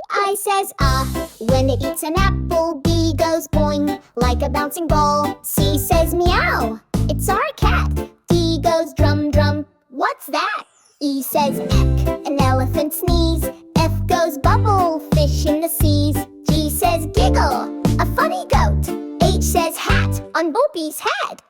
I says ah when it eats an apple. B goes boing like a bouncing ball. C says meow, it's our cat. D goes drum drum, what's that? E says eck, an elephant sneeze. F goes bubble, fish in the seas. G says giggle, a funny goat. H says hat on Bopi's head.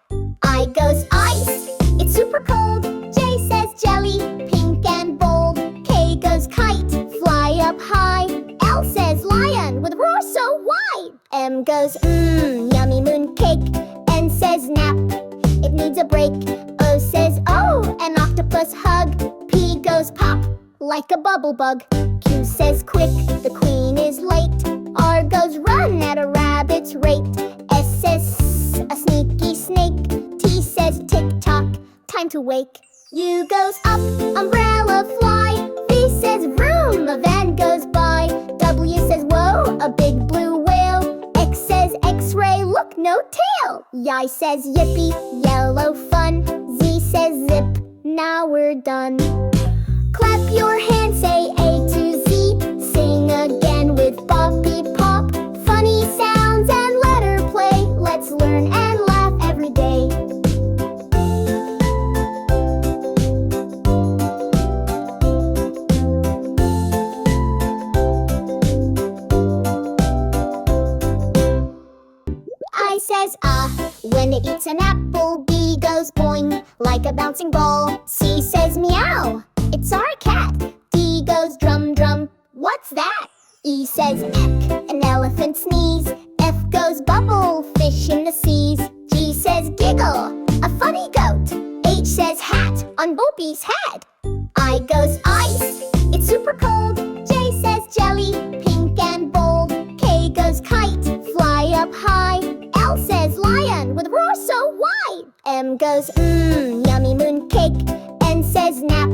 I goes ice, it's super cold. J says jelly, pink and bold. K goes kite, fly up high. L says lion with a roar so wide. M goes yummy mooncake. N says nap, it needs a break. O says oh, an octopus hug. P goes pop, like a bubble bug. Q says quick, the queen is late. R goes run at a rabbit's rate. S says a sneaky snake. T says tick tock, time to wake. U goes up, umbrella fly. V says vroom, a van goes by. W says whoa, a big blue whale. X says x-ray, look, no tail. Y says yippee, yellow fun. Z says zip, now we're done. Clap your hands, say A to Z. Sing again with BopiPop. Funny sounds and letter play. Let's learn and laugh every day. I says ah when it eats an apple. B goes boing like a bouncing ball. C says meow, it's our cat. D goes drum drum, what's that? E says eck, an elephant sneeze. F goes bubble, fish in the seas. G says giggle, a funny goat. H says hat on Bopi's head. I goes ice, it's super cold. J says jelly, pink and bold. K goes kite, fly up high. L says lion with a roar so wide. M goes yummy mooncake. N says nap,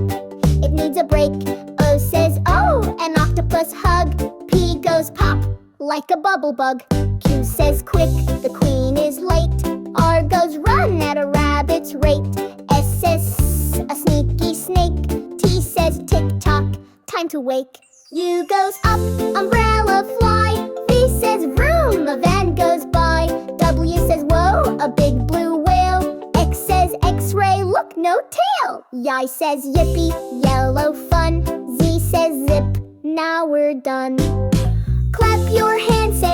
it needs a break. O says oh, an octopus hug. P goes pop, like a bubble bug. Q says quick, the queen is late. R goes run at a rabbit's rate. S says a sneaky snake. T says tick tock, time to wake. U goes up, umbrella fly. V says vroom, a van goes by. W says whoa, a big blue whale. X says x-ray, look, no tail. Y says yippee, yellow fun. Z says zip, now we're done. Clap your hands, say